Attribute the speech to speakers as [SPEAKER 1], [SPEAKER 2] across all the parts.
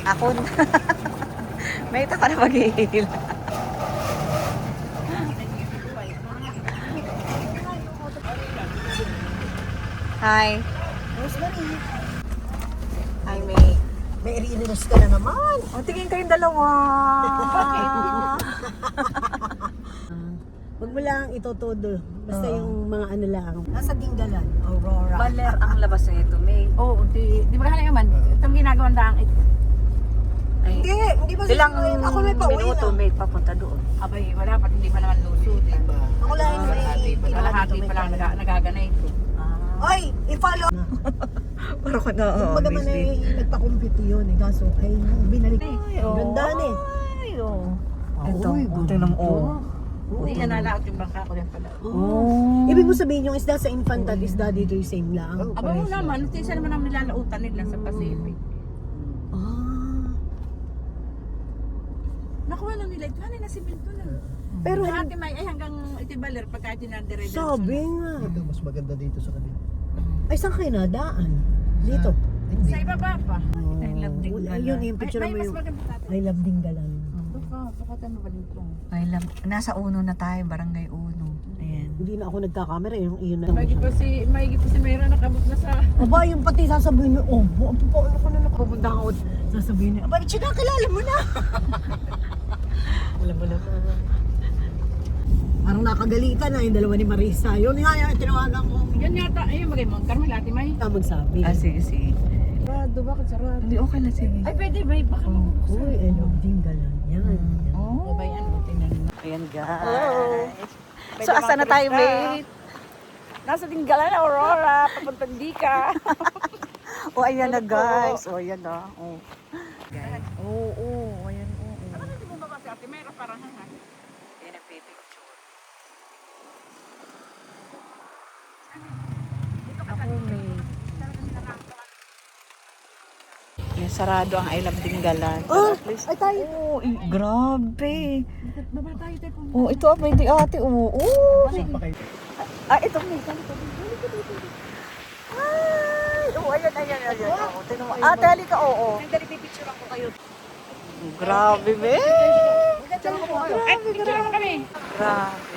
[SPEAKER 1] Ako na. May ito ka na maghihila. Hi.
[SPEAKER 2] Rosemary.
[SPEAKER 1] Hi, May.
[SPEAKER 2] May irinos ka na naman.
[SPEAKER 1] O, tingin kayong dalawa.
[SPEAKER 2] Huwag mo lang itotodo. Basta yung mga ano lang. Nasa Dingalan, Aurora.
[SPEAKER 1] Baler ang labas na ito, May.
[SPEAKER 3] Oo, di ba ka na naman? Itong ginagawa daang ito.
[SPEAKER 1] Ay,
[SPEAKER 2] Hindi ba
[SPEAKER 1] ilang
[SPEAKER 2] ako may pauwi
[SPEAKER 1] minuto,
[SPEAKER 2] na.
[SPEAKER 1] May, papunta doon.
[SPEAKER 3] Abay, wala pa, hindi pa naman lusod.
[SPEAKER 2] Ako lang yung may
[SPEAKER 3] Kalahati pa lang nagaganay ito.
[SPEAKER 2] Oy, i-follow.
[SPEAKER 1] Parang ko na,
[SPEAKER 2] Kumbaga man ay nagpa-compute yun eh. Kaso ay binalik. Ganda na eh.
[SPEAKER 1] Ay, oh.
[SPEAKER 2] Ito,
[SPEAKER 1] Tingnan mo, oh.
[SPEAKER 3] Hindi yan nalaot yung bangka ko yan pala.
[SPEAKER 1] Oh.
[SPEAKER 2] Ibig mo sabihin yung isda sa infant at isda dito yung same lang.
[SPEAKER 3] Aba mo naman, isa naman ang nilalautan nila sa Pacific.
[SPEAKER 2] Ah.
[SPEAKER 3] Nakuha lang nila ito, hanay na simento na.
[SPEAKER 2] Pero
[SPEAKER 3] Hati may ay hanggang itibaler pagka dinadire.
[SPEAKER 2] sabi nga.
[SPEAKER 4] Ito, mas maganda dito sa kanila.
[SPEAKER 2] Ay, saan kayo nadaan? Dito.
[SPEAKER 4] Hindi.
[SPEAKER 3] Sa ibaba pa.
[SPEAKER 1] I love Dingalan.
[SPEAKER 2] Ayun, yung picture
[SPEAKER 3] May
[SPEAKER 2] mo
[SPEAKER 3] mas
[SPEAKER 2] yung
[SPEAKER 3] maganda natin.
[SPEAKER 2] I love Dingalan.
[SPEAKER 3] Bakit ano ba dito?
[SPEAKER 1] I love, nasa uno na tayo, barangay uno. Ayan.
[SPEAKER 2] Hindi na ako nagkakamera, yung iyon na.
[SPEAKER 3] Maigi pa si Mayra nakabot na sa...
[SPEAKER 2] Aba, yung pati sasabihin niyo, oh, paano ko na nakapunta ako? Sasabihin niyo, aba, Chika, kilala mo na. Alam mo naman. Parang nakagalitan na yung dalawa ni Marisa. Yun nga, yung tinawagan ko.
[SPEAKER 3] Yan yata, ayun magay mo, Carmel ate may.
[SPEAKER 2] Tamang sabi.
[SPEAKER 1] Sige, sige.
[SPEAKER 3] Sarado, bakit sarado?
[SPEAKER 1] Hindi, okay na, sige.
[SPEAKER 3] Ay pwede ba, baka mabuksan.
[SPEAKER 2] Uy, I love Dingalan. Yan. yan.
[SPEAKER 1] Oh.
[SPEAKER 3] Ba yan, buti na naman.
[SPEAKER 1] Ayan, guys.
[SPEAKER 3] Oh.
[SPEAKER 1] So, asa na tayo, mate?
[SPEAKER 3] Nasa Dingalan, Aurora, papuntang Dika.
[SPEAKER 1] Oh, ayan na, guys. Oh, ayan na. Oh. Guys. Oh, oh, ayan, oh.
[SPEAKER 3] Ano na di mo ba si ate Mayra parang hangan?
[SPEAKER 1] Ayan ang picture. Ako, mate. Yan, sarado ang I Love Dingalan.
[SPEAKER 2] Oh,
[SPEAKER 1] At least,
[SPEAKER 2] ay tayo.
[SPEAKER 1] oh, grabe.
[SPEAKER 3] Baba tayo tayo kung...
[SPEAKER 1] Oh, ito, pwede ate. Oh, oh.
[SPEAKER 4] Pa kayo.
[SPEAKER 1] Ah, ito, mate. Ay, oh, ayan, ayan, ayan. Oh, tingnan mo. Ate, halika, oo. Oh,
[SPEAKER 3] Nandali pipicturean ko kayo.
[SPEAKER 1] Grabe, be.
[SPEAKER 3] Ay, picturean mo kami.
[SPEAKER 1] Grabe.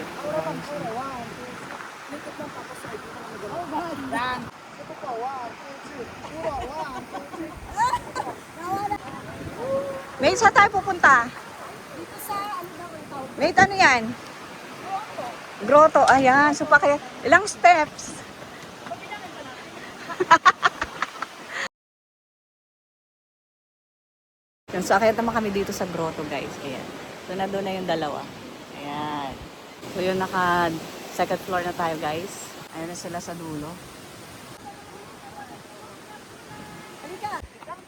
[SPEAKER 3] Dan.
[SPEAKER 1] May saan tayo pupunta? May ano yan? Grotto. Ayan. So, pa kaya, ilang steps? Yan, so, akit naman kami dito sa grotto, guys. Ayan. So, nandun na yung dalawa. Ayan. So, yun, naka second floor na tayo, guys. Ayan na sila sa dulo.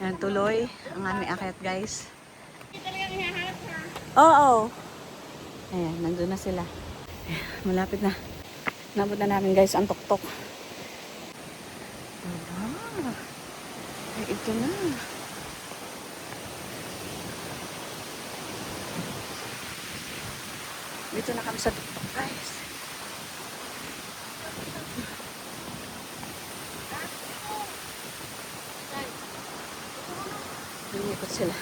[SPEAKER 1] Ayan, tuloy ang aming akyat, guys. Oo. Ayan, nandun na sila. Ayan, malapit na. Nabot na namin, guys, ang tuktok. Ah, ay, ito na. Dito na kami sa tuktok, guys. Lumikot sila.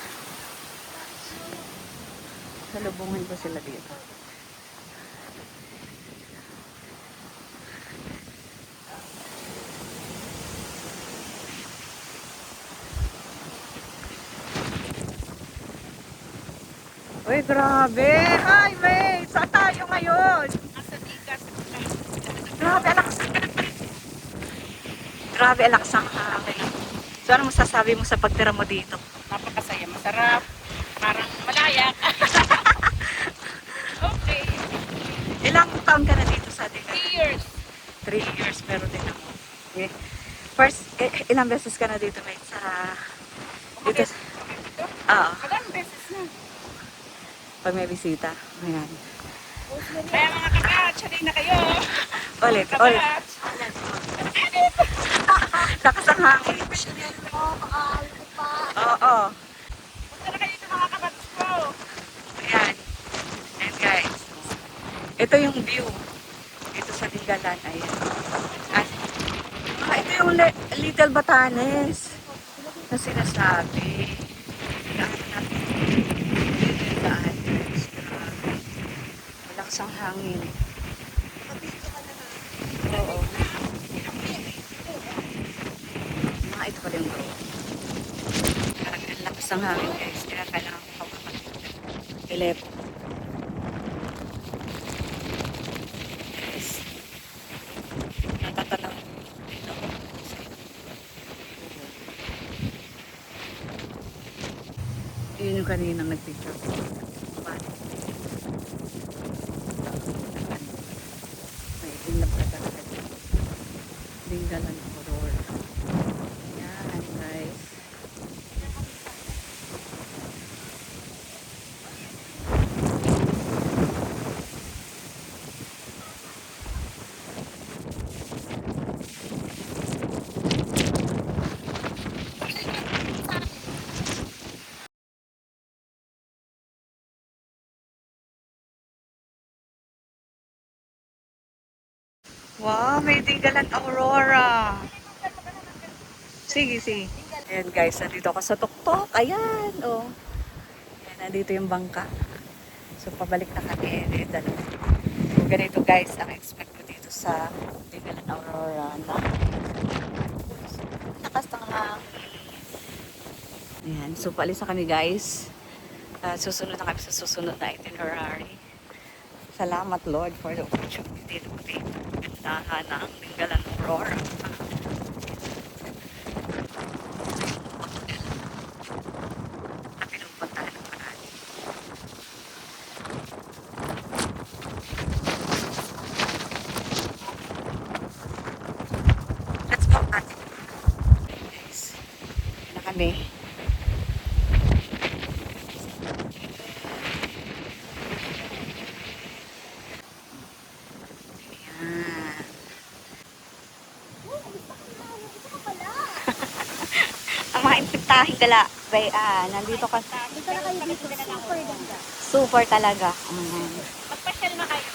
[SPEAKER 1] Salubungin ko sila dito. Uy, grabe! Hi, mate! Saan tayo ngayon?
[SPEAKER 3] Nasa Dikas.
[SPEAKER 1] Grabe, alakas. Grabe, alakas ang hangin. So, ano masasabi mo sa pagtira mo dito?
[SPEAKER 3] Napakasaya, masarap. Parang malayak. Okay.
[SPEAKER 1] Ilang taon ka na dito sa atin?
[SPEAKER 3] 3 years.
[SPEAKER 1] 3 years, pero din ako. Okay. First, ilang beses ka na dito, mate? Sa... Dito? Oo.
[SPEAKER 3] Magang beses na.
[SPEAKER 1] Pag may bisita. Ayan.
[SPEAKER 3] Kaya mga kabatch, halin na kayo.
[SPEAKER 1] Ulit, ulit.
[SPEAKER 3] Kabatch.
[SPEAKER 1] Lakas ang hangin. Oo.
[SPEAKER 3] Punta na kayo dito mga kabatch ko.
[SPEAKER 1] Ayan. Ayan, guys. Ito yung view. Dito sa Dingalan. Ayan. Ito yung Little Batanes na sinasabi. lakas ang hangin. Oo. Mga ito pa rin bro. Ang lakas ang hangin guys. Kaya kailangan ko hawakan. Ilepo. Guys. Natatanaw. Yun yung kanina nagpicture ko. May inlap ka talaga dito. Dinggalan Aurora. Yan guys. Wow, may Dinggalan Aurora. Sige, sige. Ayan guys, nandito ako sa tuktok. Ayan, oh. Ayan, nandito yung bangka. So, pabalik na kami. Ayan, dalawa. So, ganito guys, ang expect ko dito sa Dinggalan Aurora. Lakas ng hangin. Ayan, so paalis na kami guys. Susunod na kami sa susunod na itinerary. Salamat Lord for the opportunity to be gandahan ng Dinggalan Aurora. Pinupuntahan ng marami. Let's go at guys. Na kami. Ayan. Ang mga impitahin gala. Nandito ka.
[SPEAKER 2] Dito na kayo dito. Super ganda.
[SPEAKER 1] Super talaga.
[SPEAKER 3] Magpasyal na kayo.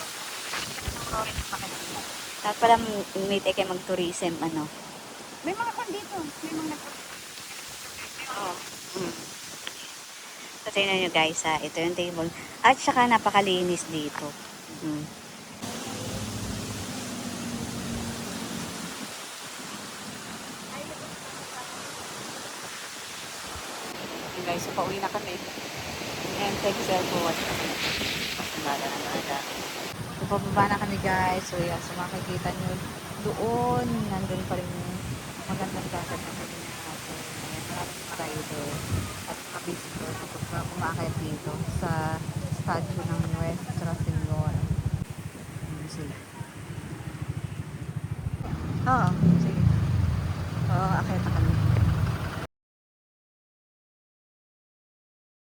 [SPEAKER 1] Dapat pala meet kayo mag-tourism, ano.
[SPEAKER 3] May mga kon dito. May mga
[SPEAKER 1] Oh. So, tingnan nyo guys, ha. Ito yung table. At saka napakalinis dito. Okay, guys, so pauwi na kami. And thank you for watching. Pasumada na mga. So, pababa na kami guys. So, yan. So, makikita nyo doon. Nandun pa rin yung magandang dagat na kami natin. Ayan, maraming rider at mga visitor na kumakayat dito sa statue ng Nuestra Senora. Ayan sila. Oo, sige. Oo, akit